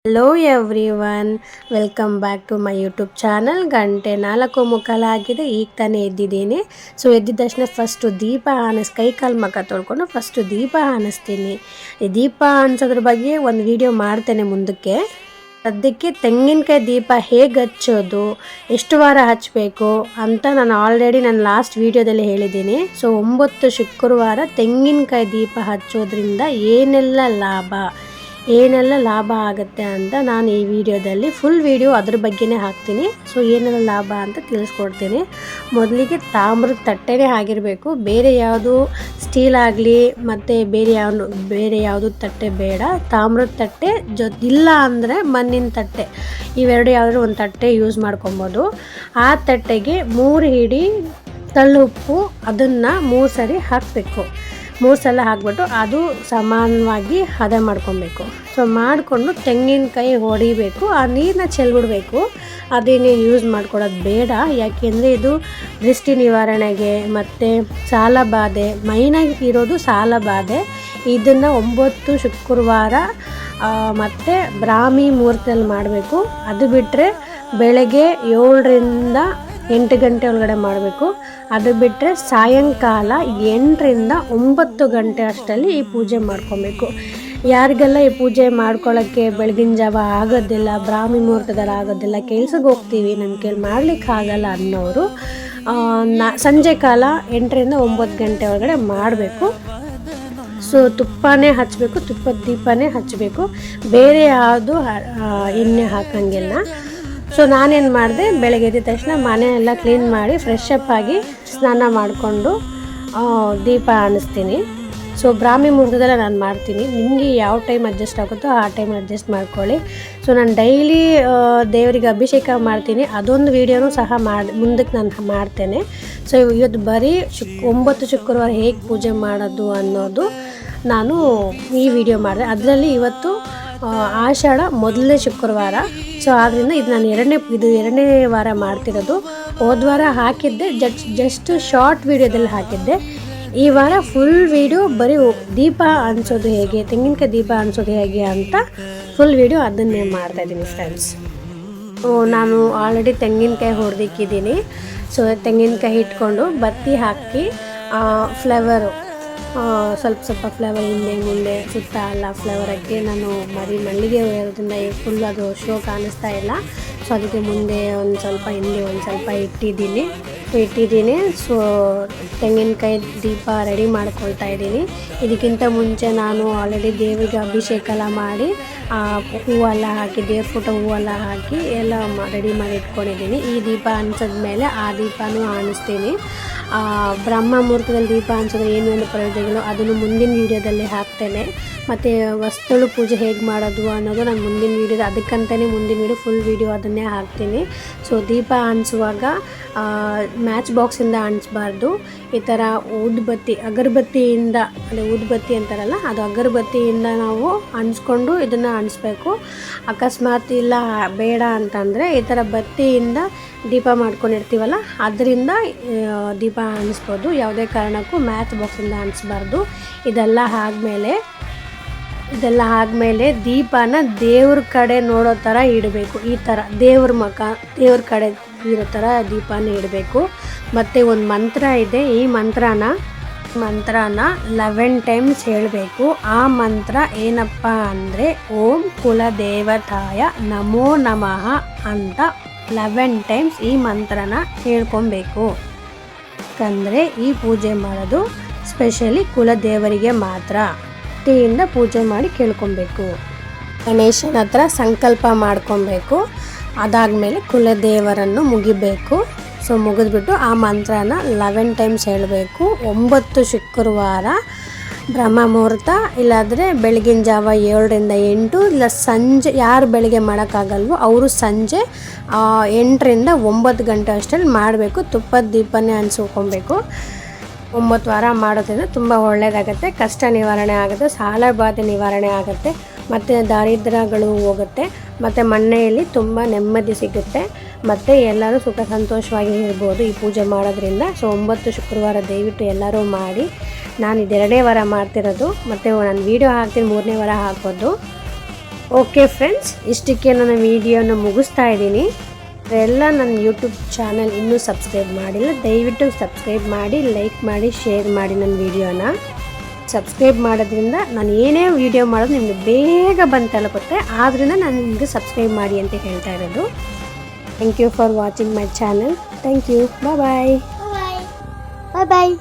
Hello everyone, welcome back to my YouTube channel. ಗಂಟೆ 4:45 ಆಗಿದೆ. ಈಗ ತಾನೇ ಎದ್ದಿದ್ದೀನಿ. ಸೊ ಎದ್ದಿದ ತಕ್ಷಣ ಫಸ್ಟು ದೀಪ ಕೈ ಕಾಲು ಮುಖ ತೊಳ್ಕೊಂಡು ಫಸ್ಟು ದೀಪ ಆನಿಸ್ತೀನಿ. ಈ ದೀಪ ಆನಿಸೋದ್ರ ಬಗ್ಗೆ ಒಂದು ವಿಡಿಯೋ ಮಾಡ್ತೇನೆ ಮುಂದಕ್ಕೆ. ಸದ್ಯಕ್ಕೆ ತೆಂಗಿನಕಾಯಿ ದೀಪ ಹೇಗೆ ಹಚ್ಚೋದು, ಎಷ್ಟು ವಾರ ಹಚ್ಚಬೇಕು ಅಂತ ನಾನು ಆಲ್ರೆಡಿ ಲಾಸ್ಟ್ ವಿಡಿಯೋದಲ್ಲಿ ಹೇಳಿದ್ದೀನಿ. ಸೊ 9 ಶುಕ್ರವಾರ ತೆಂಗಿನಕಾಯಿ ದೀಪ ಹಚ್ಚೋದ್ರಿಂದ ಏನೆಲ್ಲ ಲಾಭ ಆಗುತ್ತೆ ಅಂತ ನಾನು ಈ ವಿಡಿಯೋದಲ್ಲಿ ಫುಲ್ ವಿಡಿಯೋ ಅದ್ರ ಬಗ್ಗೆನೇ ಹಾಕ್ತೀನಿ. ಸೊ ಏನೆಲ್ಲ ಲಾಭ ಅಂತ ತಿಳಿಸ್ಕೊಡ್ತೀನಿ. ಮೊದಲಿಗೆ ತಾಮ್ರದ ತಟ್ಟೆನೇ ಆಗಿರಬೇಕು, ಬೇರೆ ಯಾವುದು ಸ್ಟೀಲ್ ಆಗಲಿ ಮತ್ತು ಬೇರೆ ಯಾವುದು ತಟ್ಟೆ ಬೇಡ. ತಾಮ್ರದ ತಟ್ಟೆ ಇಲ್ಲ ಅಂದರೆ ಮಣ್ಣಿನ ತಟ್ಟೆ, ಇವೆರಡು ಯಾವುದಾದ್ರು ಒಂದು ತಟ್ಟೆ ಯೂಸ್ ಮಾಡ್ಕೊಬೋದು. ಆ ತಟ್ಟೆಗೆ 3 ಹಿಡಿ ಕಲ್ಲುಪ್ಪು ಅದನ್ನು 3 ಸರಿ ಹಾಕಬೇಕು. 3 ಸಲ ಹಾಕ್ಬಿಟ್ಟು ಅದು ಸಮಾನವಾಗಿ ಹದ ಮಾಡ್ಕೊಬೇಕು. ಸೊ ಮಾಡಿಕೊಂಡು ತೆಂಗಿನಕಾಯಿ ಹೊಡಿಬೇಕು, ಆ ನೀರನ್ನ ಚೆಲ್ಬಿಡ್ಬೇಕು. ಅದೇನೇನು ಯೂಸ್ ಮಾಡ್ಕೊಡೋದು ಬೇಡ, ಯಾಕೆಂದರೆ ಇದು ದೃಷ್ಟಿ ನಿವಾರಣೆಗೆ ಮತ್ತು ಸಾಲಬಾಧೆ, ಮೈನಾಗಿ ಇರೋದು ಸಾಲಬಾಧೆ. ಇದನ್ನು 9 ಶುಕ್ರವಾರ ಮತ್ತು ಬ್ರಾಹ್ಮಿ ಮುಹೂರ್ತದಲ್ಲಿ ಮಾಡಬೇಕು. ಅದು ಬಿಟ್ಟರೆ ಬೆಳಗ್ಗೆ 7ರಿಂದ 8 ಗಂಟೆ ಒಳಗಡೆ ಮಾಡಬೇಕು. ಅದು ಬಿಟ್ಟರೆ ಸಾಯಂಕಾಲ 8ರಿಂದ 9 ಗಂಟೆ ಅಷ್ಟರಲ್ಲಿ ಈ ಪೂಜೆ ಮಾಡ್ಕೊಬೇಕು. ಯಾರಿಗೆಲ್ಲ ಈ ಪೂಜೆ ಮಾಡ್ಕೊಳ್ಳೋಕ್ಕೆ ಬೆಳಗಿನ ಜಾವ ಆಗೋದಿಲ್ಲ, ಬ್ರಾಹ್ಮಿ ಮುಹೂರ್ತದಲ್ಲಿ ಆಗೋದಿಲ್ಲ, ಕೆಲ್ಸಕ್ಕೆ ಹೋಗ್ತೀವಿ, ನನ್ನ ಕೈಲಿ ಮಾಡ್ಲಿಕ್ಕೆ ಆಗಲ್ಲ ಅನ್ನೋರು ಸಂಜೆ ಕಾಲ 8ರಿಂದ 9 ಗಂಟೆ ಒಳಗಡೆ ಮಾಡಬೇಕು. ಸೊ ತುಪ್ಪನೇ ಹಚ್ಚಬೇಕು, ತುಪ್ಪದ ದೀಪನೇ ಹಚ್ಚಬೇಕು, ಬೇರೆ ಯಾವುದು ಎಣ್ಣೆ ಹಾಕಂಗಿಲ್ಲ. ಸೊ ನಾನೇನು ಮಾಡಿದೆ, ಬೆಳಗ್ಗೆ ಎದ್ದ ತಕ್ಷಣ ಮನೆಯೆಲ್ಲ ಕ್ಲೀನ್ ಮಾಡಿ ಫ್ರೆಶ್ ಅಪ್ ಆಗಿ ಸ್ನಾನ ಮಾಡಿಕೊಂಡು ದೀಪ ಆನಿಸ್ತೀನಿ. ಸೊ ಬ್ರಾಹ್ಮಿ ಮುಹೂರ್ತದಲ್ಲೇ ನಾನು ಮಾಡ್ತೀನಿ. ನಿಮಗೆ ಯಾವ ಟೈಮ್ ಅಡ್ಜಸ್ಟ್ ಆಗುತ್ತೋ ಆ ಟೈಮ್ ಅಡ್ಜಸ್ಟ್ ಮಾಡ್ಕೊಳ್ಳಿ. ಸೊ ನಾನು ಡೈಲಿ ದೇವರಿಗೆ ಅಭಿಷೇಕ ಮಾಡ್ತೀನಿ, ಅದೊಂದು ವೀಡಿಯೋನೂ ಸಹ ಮುಂದಕ್ಕೆ ನಾನು ಮಾಡ್ತೇನೆ. ಸೊ ಇವತ್ತು ಬರೀ 9 ಶುಕ್ರವಾರ ಹೇಗೆ ಪೂಜೆ ಮಾಡೋದು ಅನ್ನೋದು ನಾನು ಈ ವಿಡಿಯೋ ಮಾಡಿದೆ. ಅದರಲ್ಲಿ ಇವತ್ತು ಆಷಾಢ 1ನೇ ಶುಕ್ರವಾರ. ಸೊ ಆದ್ದರಿಂದ ಇದು ನಾನು ಎರಡನೇ ವಾರ ಮಾಡ್ತಿರೋದು. ಹೋದ ವಾರ ಹಾಕಿದ್ದೆ, ಜಸ್ಟ್ ಶಾರ್ಟ್ ವಿಡಿಯೋದಲ್ಲಿ ಹಾಕಿದ್ದೆ. ಈ ವಾರ ಫುಲ್ ವಿಡಿಯೋ ಬರೀ ದೀಪ ಅನಿಸೋದು ಹೇಗೆ, ತೆಂಗಿನಕಾಯಿ ದೀಪ ಅನಿಸೋದು ಹೇಗೆ ಅಂತ ಫುಲ್ ವಿಡಿಯೋ ಅದನ್ನೇ ಮಾಡ್ತಾಯಿದ್ದೀನಿ ಫ್ರೆಂಡ್ಸ್. ಸೊ ನಾನು ಆಲ್ರೆಡಿ ತೆಂಗಿನಕಾಯಿ ಹೊಡೆದಿಕ್ಕಿದ್ದೀನಿ. ಸೊ ತೆಂಗಿನಕಾಯಿ ಇಟ್ಕೊಂಡು ಬತ್ತಿ ಹಾಕಿ ಫ್ಲೇವರು ಸ್ವಲ್ಪ ಫ್ಲೇವರ್ ಹಿಂದೆ ಮುಂದೆ ಸುತ್ತ ಎಲ್ಲ ಫ್ಲೇವರ್ ಹಾಕಿ, ನಾನು ಮಲ್ಲಿಗೆ ಇರೋದ್ರಿಂದ ಫುಲ್ ಅದು ಶೋ ಕಾಣಿಸ್ತಾ ಇಲ್ಲ. ಸೊ ಅದಕ್ಕೆ ಮುಂದೆ ಒಂದು ಸ್ವಲ್ಪ ಹಿಂದೆ ಒಂದು ಸ್ವಲ್ಪ ಇಟ್ಟಿದ್ದೀನಿ. ಸೊ ತೆಂಗಿನಕಾಯಿ ದೀಪ ರೆಡಿ ಮಾಡ್ಕೊಳ್ತಾ ಇದ್ದೀನಿ. ಇದಕ್ಕಿಂತ ಮುಂಚೆ ನಾನು ಆಲ್ರೆಡಿ ದೇವರಿಗೆ ಅಭಿಷೇಕ ಎಲ್ಲ ಮಾಡಿ ಹೂವೆಲ್ಲ ಹಾಕಿ, ದೇವ್ರ ಫೋಟೋ ಹೂವೆಲ್ಲ ಹಾಕಿ ಎಲ್ಲ ರೆಡಿ ಮಾಡಿ ಇಟ್ಕೊಂಡಿದ್ದೀನಿ. ಈ ದೀಪ ಅನಿಸಿದ್ಮೇಲೆ ಆ ದೀಪನೂ ಆನಿಸ್ತೀನಿ. ಬ್ರಹ್ಮ ಮುಹೂರ್ತದಲ್ಲಿ ದೀಪ ಅನಿಸೋದು ಏನೇನು ಪ್ರಯೋಜನಗಳು ಅದನ್ನು ಮುಂದಿನ ವೀಡಿಯೋದಲ್ಲಿ ಹಾಕ್ತೇನೆ. ಮತ್ತು ವಸ್ತುಳು ಪೂಜೆ ಹೇಗೆ ಮಾಡೋದು ಅನ್ನೋದು ನಾನು ಮುಂದಿನ ವೀಡಿಯೋದ ಅದಕ್ಕಂತಲೇ ಮುಂದಿನ ವೀಡಿಯೋ ಫುಲ್ ವೀಡಿಯೋ ಅದನ್ನೇ ಹಾಕ್ತೀನಿ. ಸೊ ದೀಪ ಅನಿಸುವಾಗ ಮ್ಯಾಚ್ ಬಾಕ್ಸಿಂದ ಅಣಿಸ್ಬಾರ್ದು. ಈ ಥರ ಅಗರಬತ್ತಿಯಿಂದ, ಅದೇ ಊದುಬತ್ತಿ ಅಂತಾರಲ್ಲ, ಅದು ಅಗರಬತ್ತಿಯಿಂದ ನಾವು ಅಣಿಸ್ಕೊಂಡು ಇದನ್ನು ಅಣಿಸ್ಬೇಕು. ಅಕಸ್ಮಾತ್ ಇಲ್ಲ ಬೇಡ ಅಂತಂದರೆ ಈ ಥರ ಬತ್ತಿಯಿಂದ ದೀಪ ಮಾಡ್ಕೊಂಡಿರ್ತೀವಲ್ಲ ಅದರಿಂದ ದೀಪ ಅಣಿಸ್ಬೋದು. ಯಾವುದೇ ಕಾರಣಕ್ಕೂ ಮ್ಯಾಚ್ ಬಾಕ್ಸಿಂದ ಅಣಿಸ್ಬಾರ್ದು. ಇದೆಲ್ಲ ಆದಮೇಲೆ ದೀಪನ ದೇವ್ರ ಕಡೆ ನೋಡೋ ಥರ ಇಡಬೇಕು. ಈ ಥರ ದೇವ್ರ ಕಡೆ ಇರೋ ಥರ ದೀಪನ ಇಡಬೇಕು. ಮತ್ತು ಒಂದು ಮಂತ್ರ ಇದೆ, ಈ ಮಂತ್ರನ 11 ಟೈಮ್ಸ್ ಹೇಳಬೇಕು. ಆ ಮಂತ್ರ ಏನಪ್ಪ ಅಂದರೆ ಓಂ ಕುಲದೇವತಾಯ ನಮೋ ನಮಃ ಅಂತ 11 ಟೈಮ್ಸ್ ಈ ಮಂತ್ರನ ಹೇಳ್ಕೊಬೇಕು. ಯಾಕಂದರೆ ಈ ಪೂಜೆ ಮಾಡೋದು ಸ್ಪೆಷಲಿ ಕುಲದೇವರಿಗೆ ಮಾತ್ರ. ಭಕ್ತಿಯಿಂದ ಪೂಜೆ ಮಾಡಿ ಕೇಳ್ಕೊಬೇಕು. ಗಣೇಶನ ಹತ್ರ ಸಂಕಲ್ಪ ಮಾಡ್ಕೊಬೇಕು. ಅದಾದಮೇಲೆ ಕುಲದೇವರನ್ನು ಮುಗಿಬೇಕು. ಸೊ ಮುಗಿದ್ಬಿಟ್ಟು ಆ ಮಂತ್ರನ 11 ಟೈಮ್ಸ್ ಹೇಳಬೇಕು. 9 ಶುಕ್ರವಾರ ಬ್ರಹ್ಮ ಮುಹೂರ್ತ, ಇಲ್ಲಾಂದರೆ ಬೆಳಗಿನ ಜಾವ 7ರಿಂದ 8, ಇಲ್ಲ ಸಂಜೆ ಯಾರು ಬೆಳಗ್ಗೆ ಮಾಡೋಕ್ಕಾಗಲ್ವೋ ಅವರು ಸಂಜೆ 8ರಿಂದ 9 ಗಂಟೆ ಅಷ್ಟರಲ್ಲಿ ಮಾಡಬೇಕು. ತುಪ್ಪದ ದೀಪನೇ ಅನಿಸ್ಕೊಬೇಕು. 9 ವಾರ ಮಾಡೋದ್ರಿಂದ ತುಂಬ ಒಳ್ಳೆಯದಾಗುತ್ತೆ, ಕಷ್ಟ ನಿವಾರಣೆ ಆಗುತ್ತೆ, ಸಾಲ ಬಾಧೆ ನಿವಾರಣೆ ಆಗುತ್ತೆ, ಮತ್ತು ದಾರಿದ್ರ್ಯಗಳು ಹೋಗುತ್ತೆ, ಮತ್ತು ಮನೆಯಲ್ಲಿ ತುಂಬ ನೆಮ್ಮದಿ ಸಿಗುತ್ತೆ, ಮತ್ತು ಎಲ್ಲರೂ ಸುಖ ಸಂತೋಷವಾಗಿ ಇರ್ಬೋದು ಈ ಪೂಜೆ ಮಾಡೋದ್ರಿಂದ. ಸೊ 9 ಶುಕ್ರವಾರ ದಯವಿಟ್ಟು ಎಲ್ಲರೂ ಮಾಡಿ. ನಾನು ಇದು 2ನೇ ವಾರ ಮಾಡ್ತಿರೋದು, ಮತ್ತು ನಾನು ವೀಡಿಯೋ ಹಾಕ್ತೀನಿ 3ನೇ ವಾರ ಹಾಕೋದು. ಓಕೆ ಫ್ರೆಂಡ್ಸ್, ಇಷ್ಟಕ್ಕೆ ನನ್ನ ವಿಡಿಯೋನ ಮುಗಿಸ್ತಾ ಇದ್ದೀನಿ. ಎಲ್ಲ ನನ್ನ ಯೂಟ್ಯೂಬ್ ಚಾನಲ್ ಇನ್ನೂ ಸಬ್ಸ್ಕ್ರೈಬ್ ಮಾಡಿಲ್ಲ, ದಯವಿಟ್ಟು ಸಬ್ಸ್ಕ್ರೈಬ್ ಮಾಡಿ, ಲೈಕ್ ಮಾಡಿ, ಶೇರ್ ಮಾಡಿ ನನ್ನ ವಿಡಿಯೋನ. ಸಬ್ಸ್ಕ್ರೈಬ್ ಮಾಡೋದ್ರಿಂದ ನಾನು ಏನೇ ವಿಡಿಯೋ ಮಾಡೋದು ನಿಮಗೆ ಬೇಗ ಬಂದು ತಲುಪುತ್ತೆ. ಆದ್ದರಿಂದ ನಾನು ನಿಮಗೆ ಸಬ್ಸ್ಕ್ರೈಬ್ ಮಾಡಿ ಅಂತ ಹೇಳ್ತಾ ಇರೋದು. Thank you for watching my channel. Thank you. Bye bye.